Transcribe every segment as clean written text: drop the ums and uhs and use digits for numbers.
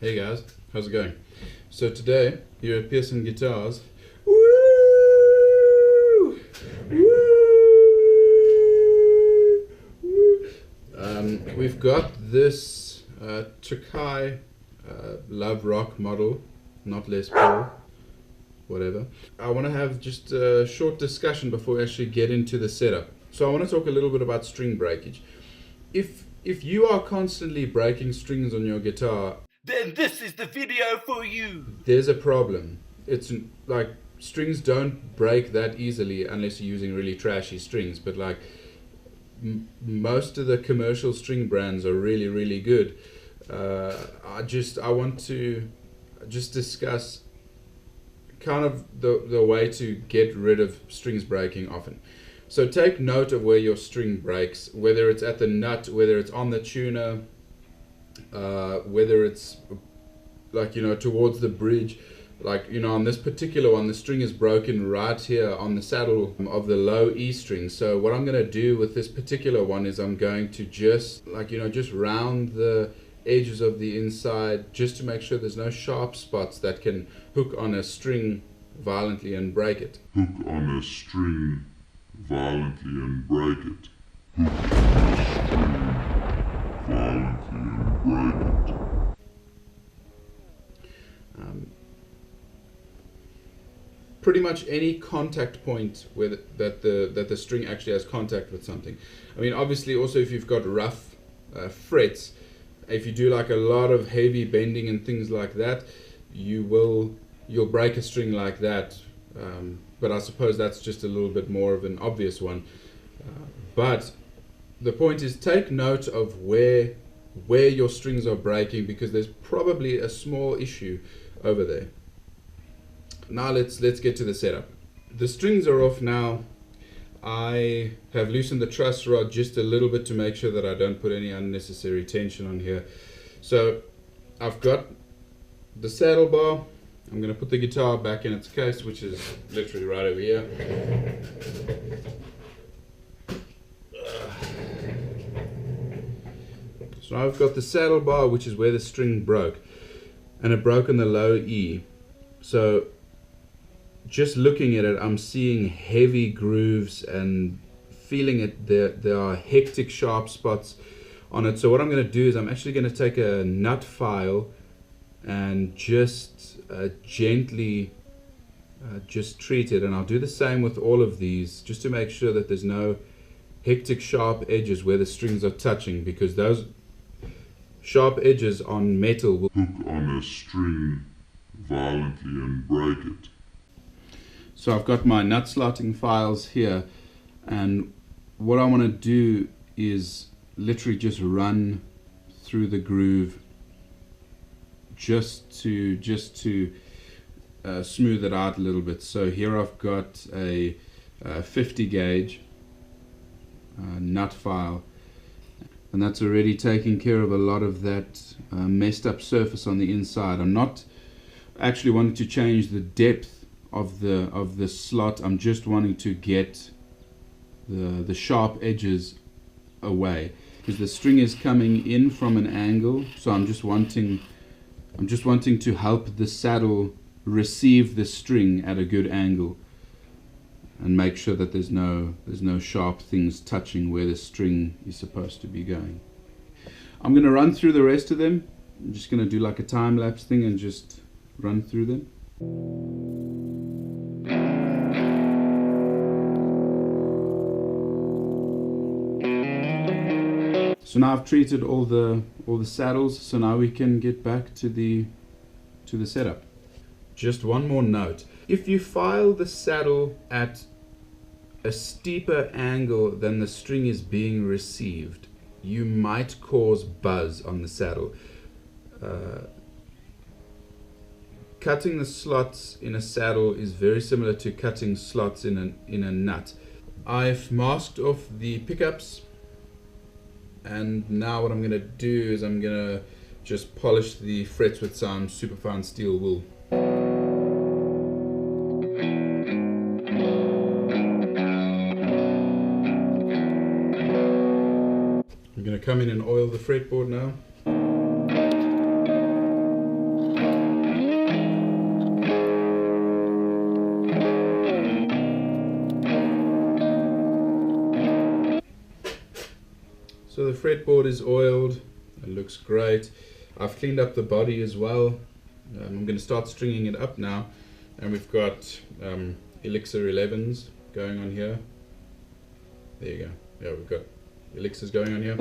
Hey guys, how's it going? So today, here at Pearson Guitars, woo! Woo! Woo! We've got this Tokai Love Rock model, not Les Paul, whatever. I want to have just a short discussion before we actually get into the setup. So I want to talk a little bit about string breakage. If you are constantly breaking strings on your guitar, then this is the video for you. there's a problem. It's like strings don't break that easily unless you're using really trashy strings, but like most of the commercial string brands are really good. I want to just discuss kind of the way to get rid of strings breaking often. So take note of where your string breaks, whether it's at the nut, whether it's on the tuner, whether it's like, towards the bridge. Like, on this particular one, the string is broken right here on the saddle of the low E string. So what I'm going to do with this particular one is I'm going to just round the edges of the inside just to make sure there's no sharp spots that can hook on a string violently and break it. Hook on a string violently and break it. Pretty much any contact point where that the string actually has contact with something. I mean, obviously, also if you've got rough frets, if you do like a lot of heavy bending and things like that, you'll break a string like that. But I suppose that's just a little bit more of an obvious one. But the point is, take note of where your strings are breaking, because there's probably a small issue over there. Now let's get to the setup. The strings are off now. I have loosened the truss rod just a little bit to make sure that I don't put any unnecessary tension on here. So I've got the saddle bar. I'm going to put the guitar back in its case, which is literally right over here. So now I've got the saddle bar, which is where the string broke, and it broke on the low E. So just looking at it, I'm seeing heavy grooves and feeling it. There are hectic sharp spots on it. So what I'm going to do is I'm actually going to take a nut file and just gently just treat it, and I'll do the same with all of these just to make sure that there's no hectic sharp edges where the strings are touching, because those sharp edges on metal will hook on a string violently and break it. So I've got my nut slotting files here, and what I want to do is literally just run through the groove just to smooth it out a little bit. So here I've got a 50 gauge nut file, and that's already taking care of a lot of that messed up surface on the inside. I'm not actually wanting to change the depth of the slot. I'm just wanting to get the sharp edges away, because the string is coming in from an angle. So I'm just wanting to help the saddle receive the string at a good angle and make sure that there's no sharp things touching where the string is supposed to be going. I'm going to run through the rest of them. I'm just going to do like a time lapse thing and just run through them. So now I've treated all the saddles, so now we can get back to the setup. Just one more note. If you file the saddle at a steeper angle than the string is being received, you might cause buzz on the saddle. Cutting the slots in a saddle is very similar to cutting slots in a nut. I've masked off the pickups, and now what I'm going to do is I'm going to just polish the frets with some superfine steel wool. I'm going to come in and oil the fretboard now. fretboard is oiled. It looks great. I've cleaned up the body as well. I'm going to start stringing it up now. And we've got Elixir 11s going on here. There you go. Yeah, we've got Elixirs going on here.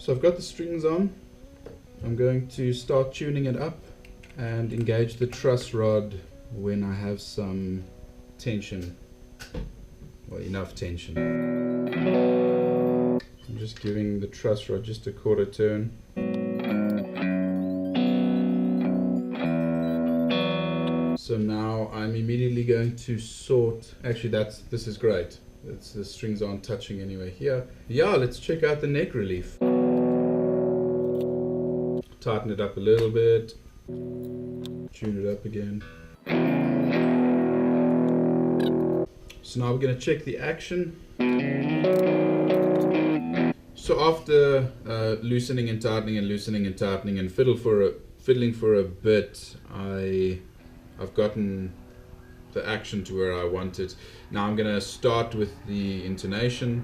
So I've got the strings on. I'm going to start tuning it up and engage the truss rod when I have some tension, well, enough tension. I'm just giving the truss rod just a quarter turn. So now I'm immediately going to sort, actually this is great. The strings aren't touching anywhere here. Yeah, let's check out the neck relief. Tighten it up a little bit, tune it up again. So now we're going to check the action. So after loosening and tightening and loosening and tightening and fiddling for a bit, I've gotten the action to where I want it. Now I'm going to start with the intonation.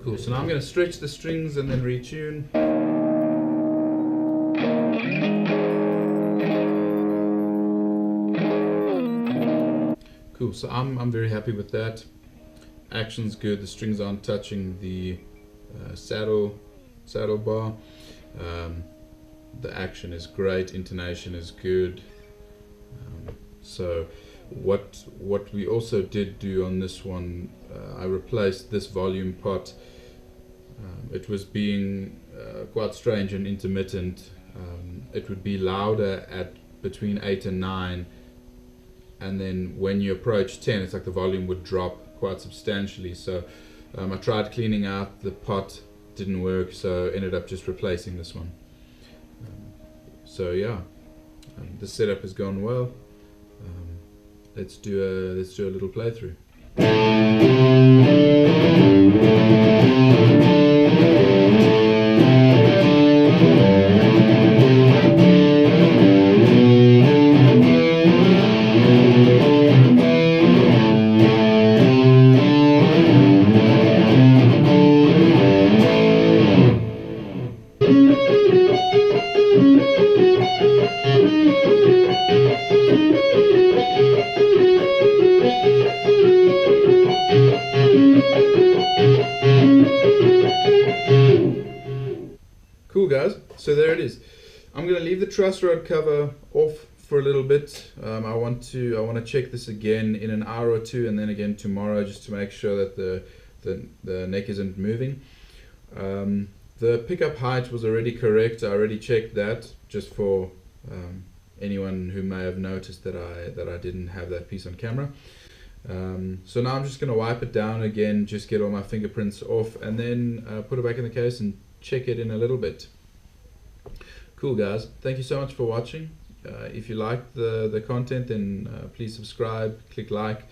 Cool, so now I'm going to stretch the strings and then retune. Cool, so I'm very happy with that. Action's good, the strings aren't touching the saddle bar. The action is great, intonation is good. So what we also did do on this one, I replaced this volume pot. It was being quite strange and intermittent. It would be louder at between 8 and 9, and then when you approach 10, it's like the volume would drop quite substantially. So I tried cleaning out the pot, didn't work, so ended up just replacing this one. So yeah, the setup has gone well. Let's do a little playthrough. Cool guys, so there it is. I'm going to leave the truss rod cover off for a little bit. I want to check this again in an hour or two, and then again tomorrow, just to make sure that the neck isn't moving. The pickup height was already correct. I already checked that, just for anyone who may have noticed that I didn't have that piece on camera. So now I'm just going to wipe it down again, just get all my fingerprints off, and then put it back in the case and check it in a little bit. Cool guys, thank you so much for watching. If you like the content, then please subscribe, click like.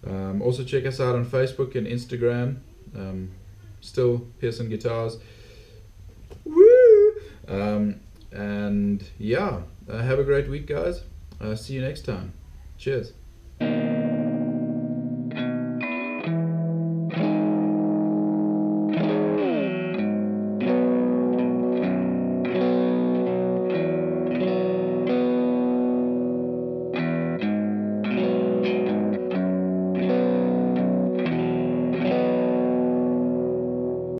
Also check us out on Facebook and Instagram. Still Pearson Guitars. Woo! And yeah, have a great week guys. See you next time. Cheers.